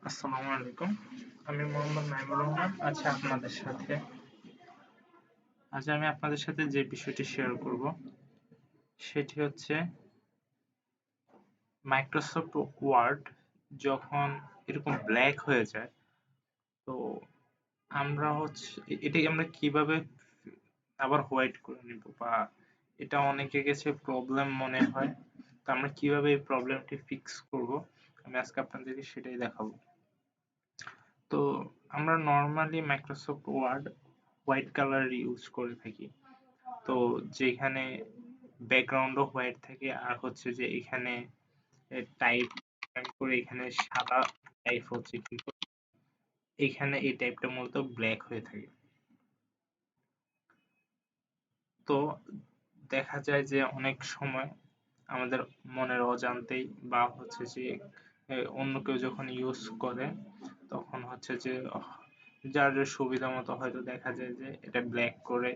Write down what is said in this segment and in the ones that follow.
আসসালামু আলাইকুম। আমি মোহাম্মদ নাইমুর রহমান। আমি আপনাদের সাথে যে বিষয়টি শেয়ার করব সেটি হচ্ছে মাইক্রোসফট ওয়ার্ড যখন এরকম ব্ল্যাক হয়ে যায়, তো এটাকে আমরা কিভাবে আবার হোয়াইট করে নিব, বা এটা অনেকের কাছে প্রবলেম মনে হয়। তো আমরা কিভাবে এই প্রবলেমটি ফিক্স করব, আমি আজকে আপনাদেরকে সেটাই দেখাবো। তো আমরা normally Microsoft Word white colour use করে থাকি। তো যেখানে ব্যাকগ্রাউন্ডও হোয়াইট থাকে, আর হচ্ছে যে এখানে টাইপ করে এখানে সাদা টাইপ হচ্ছে, কিন্তু এখানে এই টাইপটা মূলত ব্ল্যাক হয়ে থাকে। তো দেখা যায় যে অনেক সময় আমাদের মনের অজান্তেই বা হচ্ছে যে অন্য কেউ যখন ইউজ করে তখন হচ্ছে যে যার যার সুবিধা মতো হয়তো দেখা যায় যে এটা ব্ল্যাক করে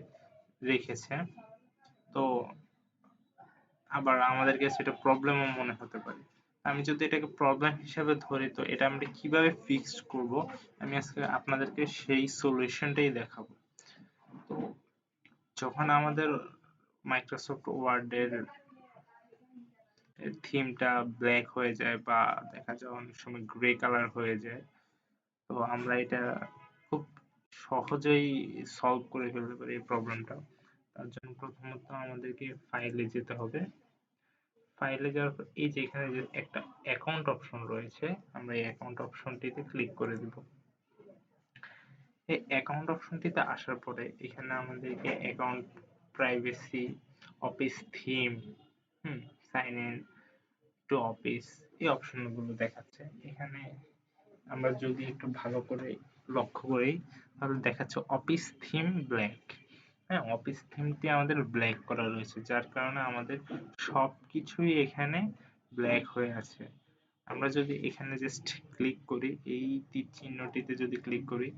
রেখেছে। তো আবার আমাদের কাছে এটা প্রবলেমও মনে হতে পারে। আমি যদি এটাকে প্রবলেম হিসেবে ধরি, তো এটা আমরা কিভাবে ফিক্সড করব, আমি আজকে আপনাদেরকে সেই সলিউশনটাই দেখাবো। তো যখন আমাদের মাইক্রোসফট ওয়ার্ডের থিমটা ব্ল্যাক হয়ে যায় বা দেখা যায় অনেক সময় গ্রে কালার হয়ে যায়, তো আমরা এটা খুব সহজেই সলভ করে ফেলতে পারি এই প্রবলেমটা। তার জন্য প্রথমত আমাদেরকে ফাইলে যেতে হবে। ফাইলে যাওয়ার পর এই যে এখানে যে একটা অ্যাকাউন্ট অপশন রয়েছে, আমরা এই অ্যাকাউন্ট অপশনটিতে ক্লিক করে দিব। এই অ্যাকাউন্ট অপশনটিতে আসার পরে এখানে আমাদেরকে account privacy, office theme, sign in to office, এই অপশনগুলো দেখাচ্ছে। এখানে আমরা যদি একটু ভালো করে লক্ষ্য করি তাহলে দেখাচ্ছে অফিস থিম ব্ল্যাক। হ্যাঁ, অফিস থিমটি আমাদের ব্ল্যাক করা রয়েছে, যার কারণে আমাদের সবকিছুই এখানে ব্ল্যাক হয়ে আছে। আমরা যদি এখানে জাস্ট ক্লিক করি, এই তীর চিহ্নটিতে যদি ক্লিক করি,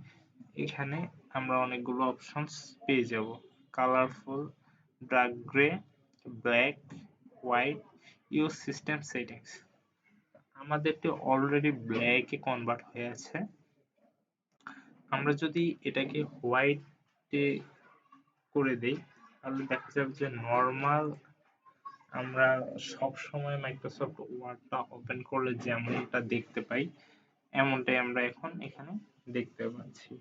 এখানে আমরা অনেকগুলো অপশনস পেয়ে যাব। Colourful, dark grey, black, white, use system settings. আমাদেরটি অলরেডি ব্ল্যাকে কনভার্ট হয়ে আছে। আমরা যদি এটাকে হোয়াইটে করে দেই তাহলে দেখা যাবে যে নর্মাল আমরা সব সময় মাইক্রোসফট ওয়ার্ডটা ওপেন করলে যেমনটা দেখতে পাই, এমনটাই আমরা এখন এখানে দেখতে পাচ্ছি।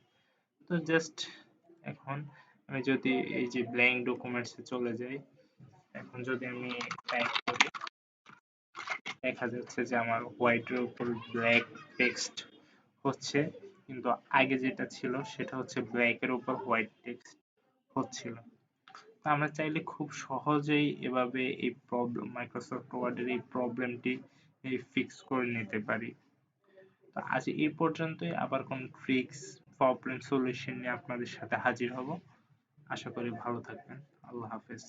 তো জাস্ট এখন আমি যদি এই যে ব্ল্যাঙ্ক ডকুমেন্টসে চলে যাই, এখন যদি আমি টাইপ করি, দেখা যাচ্ছে যে আমার হোয়াইটের উপর ব্ল্যাক টেক্সট হচ্ছে, কিন্তু আগে যেটা ছিল সেটা হচ্ছে ব্ল্যাকের উপর হোয়াইট টেক্সট হচ্ছিল। তো আমরা চাইলে খুব সহজেই এভাবে এই প্রবলেম মাইক্রোসফট ওয়ার্ডের এই প্রবলেমটি ফিক্স করে নিতে পারি। তো আজ এই পর্যন্তই। আবার কোন ট্রিক্স, প্রবলেম সলিউশন নিয়ে আপনাদের সাথে হাজির হব। আশা করি ভালো থাকবেন। আল্লাহ হাফেজ।